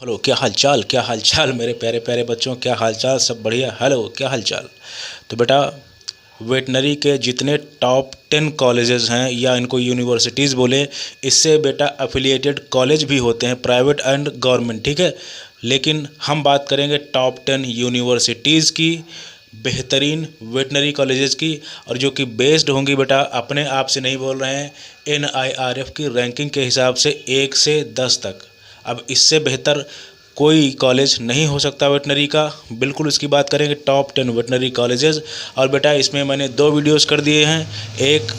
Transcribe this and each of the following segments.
Hello, क्या हाल चाल, क्या हाल चाल मेरे प्यारे प्यारे बच्चों, क्या हाल चाल, सब बढ़िया। हेलो, क्या हाल चाल। तो बेटा, वेटनरी के जितने टॉप 10 कॉलेजेस हैं या इनको यूनिवर्सिटीज़ बोले, इससे बेटा अफिलिएटेड कॉलेज भी होते हैं, प्राइवेट एंड गवर्नमेंट, ठीक है। लेकिन हम बात करेंगे टॉप 10 यूनिवर्सिटीज़ की, बेहतरीन वेटनरी कॉलेजेस की, और जो कि बेस्ड होंगी बेटा, अपने आप से नहीं बोल रहे हैं, NIRF की रैंकिंग के हिसाब से 1 से 10 तक। अब इससे बेहतर कोई कॉलेज नहीं हो सकता वेटनरी का। बिल्कुल इसकी बात करेंगे टॉप 10 वेटनरी कॉलेजेस। और बेटा, इसमें मैंने 2 वीडियोस कर दिए हैं। एक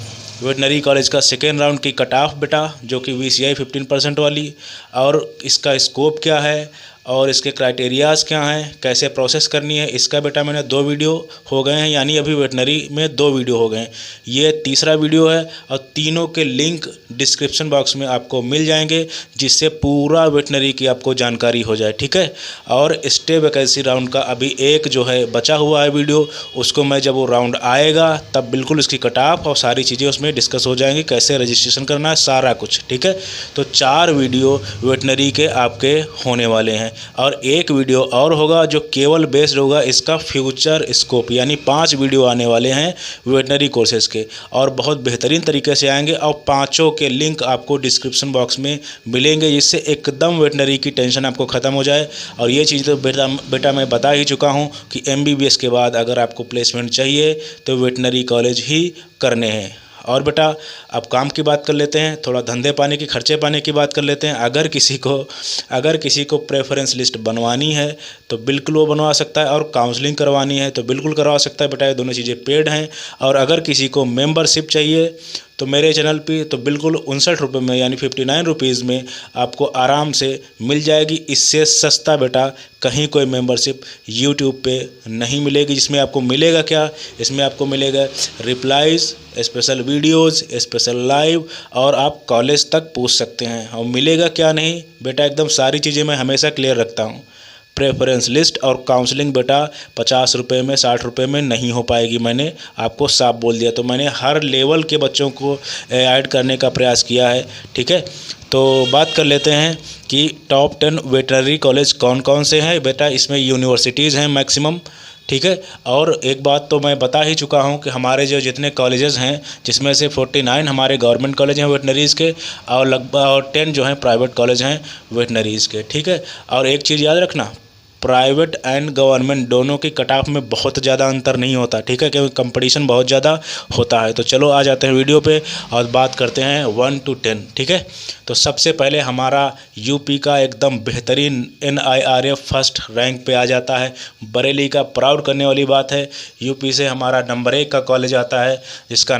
वेटनरी कॉलेज का सेकेंड राउंड की कट ऑफ बेटा, जो कि VCI 15% वाली, और इसका स्कोप क्या है और इसके क्राइटेरियाज़ क्या हैं, कैसे प्रोसेस करनी है, इसका बेटा मैंने 2 वीडियो हो गए हैं, यानी अभी वेटनरी में 2 वीडियो हो गए हैं। ये तीसरा वीडियो है और तीनों के लिंक डिस्क्रिप्शन बॉक्स में आपको मिल जाएंगे, जिससे पूरा वेटनरी की आपको जानकारी हो जाए, ठीक है। और स्टे वैकेंसी राउंड का अभी एक जो है बचा हुआ है वीडियो, उसको मैं जब वो राउंड आएगा तब बिल्कुल इसकी कट ऑफ और सारी चीज़ें उसमें डिस्कस हो जाएंगी, कैसे रजिस्ट्रेशन करना है, सारा कुछ, ठीक है। तो 4 वीडियो वेटनरी के आपके होने वाले हैं, और एक वीडियो और होगा जो केवल बेस्ड होगा इसका फ्यूचर स्कोप, यानी 5 वीडियो आने वाले हैं वेटनरी कोर्सेज़ के, और बहुत बेहतरीन तरीके से आएंगे, और पाँचों के लिंक आपको डिस्क्रिप्शन बॉक्स में मिलेंगे, जिससे एकदम वेटनरी की टेंशन आपको ख़त्म हो जाए। और ये चीज़ तो बेटा बेटा मैं बता ही चुका हूँ कि MBBS के बाद अगर आपको प्लेसमेंट चाहिए तो वेटनरी कॉलेज ही करने हैं। और बेटा, अब काम की बात कर लेते हैं, थोड़ा धंधे पाने की, खर्चे पाने की बात कर लेते हैं। अगर किसी को प्रेफरेंस लिस्ट बनवानी है तो बिल्कुल वो बनवा सकता है, और काउंसलिंग करवानी है तो बिल्कुल करवा सकता है बेटा, ये दोनों चीज़ें पेड हैं। और अगर किसी को मेंबरशिप चाहिए तो मेरे चैनल पे तो बिल्कुल 59 रुपये में, यानी 59 रुपीज़ में आपको आराम से मिल जाएगी। इससे सस्ता बेटा कहीं कोई मेंबरशिप यूट्यूब पे नहीं मिलेगी। जिसमें आपको मिलेगा क्या, इसमें आपको मिलेगा replies, special videos, special live, और आप कॉलेज तक पूछ सकते हैं। और मिलेगा क्या नहीं बेटा, एकदम सारी चीज़ें मैं हमेशा क्लियर रखता हूँ। प्रेफरेंस लिस्ट और काउंसलिंग बेटा 50 रुपये में, 60 रुपये में नहीं हो पाएगी, मैंने आपको साफ बोल दिया। तो मैंने हर लेवल के बच्चों को ऐड करने का प्रयास किया है, ठीक है। तो बात कर लेते हैं कि टॉप 10 वेटनरी कॉलेज कौन कौन से हैं बेटा। इसमें यूनिवर्सिटीज़ हैं मैक्सिमम, ठीक है। और एक बात तो मैं बता ही चुका हूँ कि हमारे जो जितने कॉलेजेस हैं, जिसमें से 49 हमारे गवर्नमेंट कॉलेज हैं वेटनरीज़ के, और लगभग और 10 जो हैं प्राइवेट कॉलेज हैं वेटनरीज़ के, ठीक है। और एक चीज़ याद रखना, प्राइवेट एंड गवर्नमेंट दोनों की कट ऑफ में बहुत ज़्यादा अंतर नहीं होता, ठीक है, क्योंकि कंपटीशन बहुत ज़्यादा होता है। तो चलो आ जाते हैं वीडियो पे और बात करते हैं 1 to 10, ठीक है। तो सबसे पहले हमारा यूपी का एकदम बेहतरीन NIRF फर्स्ट रैंक पे आ जाता है। बरेली का प्राउड करने वाली बात है, यूपी से हमारा नंबर 1 का कॉलेज आता है, जिसका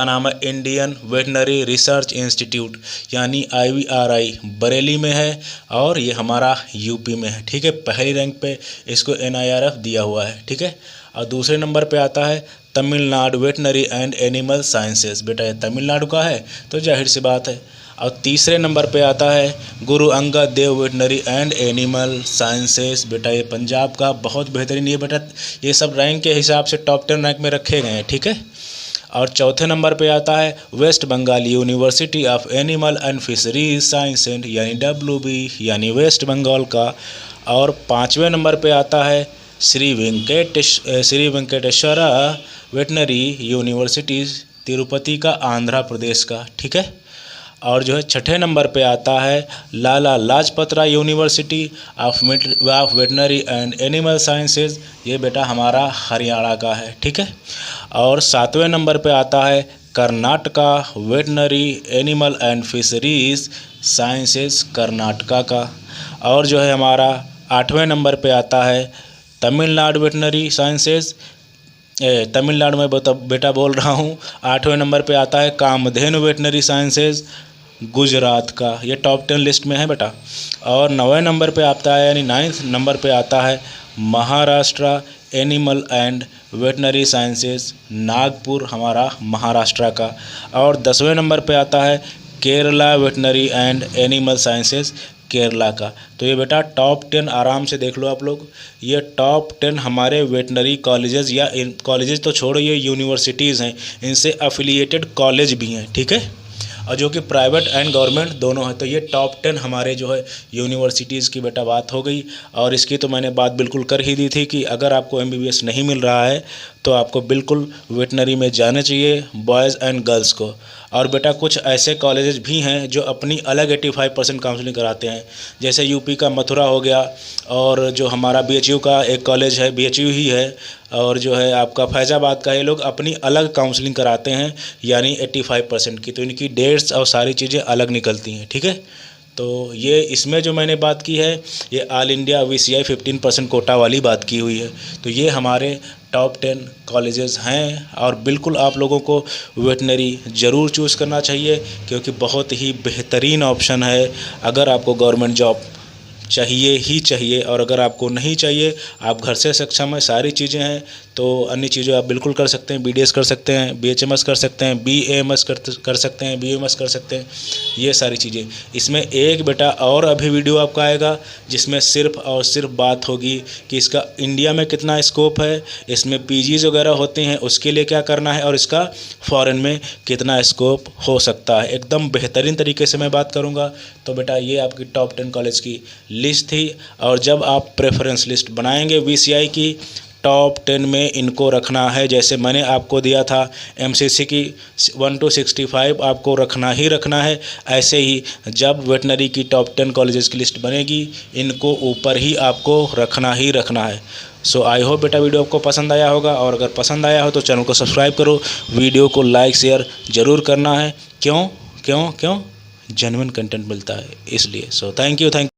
नाम है इंडियन वेटनरी रिसर्च इंस्टीट्यूट, यानी IVRI, बरेली में है, और ये हमारा यूपी में है, ठीक है। पहली रैंक पे इसको NIRF दिया हुआ है, ठीक है। और दूसरे नंबर पे आता है Tamil Nadu veterinary and animal sciences, बेटा ये तमिलनाडु का है तो जाहिर सी बात है। और तीसरे नंबर पे आता है Guru Angad Dev veterinary and animal sciences, बेटा ये पंजाब का, बहुत बेहतरीन। ये बेटा ये सब रैंक के हिसाब से टॉप 10 रैंक में रखे गए हैं, ठीक है। और चौथे नंबर पे आता है West Bengal university of animal and fisheries science and, यानी WB, यानी वेस्ट बंगाल का। और पाँचवें नंबर पे आता है श्री वेंकटेश्वरा वेटनरी यूनिवर्सिटीज़, तिरुपति का, आंध्र प्रदेश का, ठीक है। और जो है छठे नंबर पे आता है Lala Lajpat Rai university of veterinary and animal sciences, ये बेटा हमारा हरियाणा का है, ठीक है। और सातवें नंबर पे आता है Karnataka veterinary animal and fisheries sciences, Karnataka का। और जो है हमारा आठवें नंबर पे आता है तमिलनाडु वेटनरी साइंसेज, तमिलनाडु में बेटा बोल रहा हूँ। आठवें नंबर पे आता है कामधेनु वेटनरी साइंसेज, गुजरात का, ये टॉप 10 लिस्ट में है बेटा। और 9वें नंबर पे आता है, यानी 9th नंबर पे आता है Maharashtra animal and veterinary sciences, Nagpur, हमारा महाराष्ट्र का। और 10वें नंबर पे आता है Kerala veterinary and animal sciences, Kerala का। तो ये बेटा टॉप 10 आराम से देख लो आप लोग, ये टॉप 10 हमारे वेटनरी कॉलेजेस, या कॉलेजेस तो छोड़ो, ये यूनिवर्सिटीज़ हैं, इनसे अफिलिएटेड कॉलेज भी हैं, ठीक है। और जो कि प्राइवेट एंड गवर्नमेंट दोनों है। तो ये टॉप 10 हमारे जो है यूनिवर्सिटीज़ की बेटा बात हो गई। और इसकी तो मैंने बात बिल्कुल कर ही दी थी कि अगर आपको MBBS नहीं मिल रहा है तो आपको बिल्कुल वेटनरी में जाना चाहिए, बॉयज़ एंड गर्ल्स को। और बेटा कुछ ऐसे कॉलेजेस भी हैं जो अपनी अलग 85% काउंसलिंग कराते हैं, जैसे यूपी का मथुरा हो गया, और जो हमारा BHU का एक कॉलेज है, BHU ही है, और जो है आपका फैज़ाबाद का, ये लोग अपनी अलग काउंसलिंग कराते हैं यानी 85% की। तो इनकी डेट्स और सारी चीज़ें अलग निकलती हैं, ठीक है। तो ये इसमें जो मैंने बात की है ये ऑल इंडिया VCI 15% कोटा वाली बात की हुई है। तो ये हमारे टॉप 10 कॉलेजेस हैं और बिल्कुल आप लोगों को वेटनरी ज़रूर चूज़ करना चाहिए, क्योंकि बहुत ही बेहतरीन ऑप्शन है अगर आपको गवर्नमेंट जॉब चाहिए ही चाहिए। और अगर आपको नहीं चाहिए, आप घर से सक्षम है, सारी चीज़ें हैं, तो अन्य चीज़ें आप बिल्कुल कर सकते हैं। BDS कर सकते हैं, BHMS कर सकते हैं, BAMS कर सकते हैं, BUMS कर सकते हैं, ये सारी चीज़ें। इसमें एक बेटा और अभी वीडियो आपका आएगा जिसमें सिर्फ और सिर्फ बात होगी कि इसका इंडिया में कितना स्कोप है, इसमें PGs वगैरह होते हैं उसके लिए क्या करना है, और इसका फ़ॉरेन में कितना स्कोप हो सकता है। एकदम बेहतरीन तरीके से मैं बात करूँगा। तो बेटा ये आपकी टॉप 10 कॉलेज की लिस्ट थी। और जब आप प्रेफरेंस लिस्ट बनाएंगे VCI की, टॉप 10 में इनको रखना है। जैसे मैंने आपको दिया था MCC की 1 to 65 आपको रखना ही रखना है, ऐसे ही जब वेटनरी की टॉप 10 कॉलेजेस की लिस्ट बनेगी इनको ऊपर ही आपको रखना ही रखना है। सो आई होप बेटा वीडियो आपको पसंद आया होगा, और अगर पसंद आया हो तो चैनल को सब्सक्राइब करो, वीडियो को लाइक शेयर ज़रूर करना है। क्यों जेन्युइन कंटेंट मिलता है इसलिए। So thank you.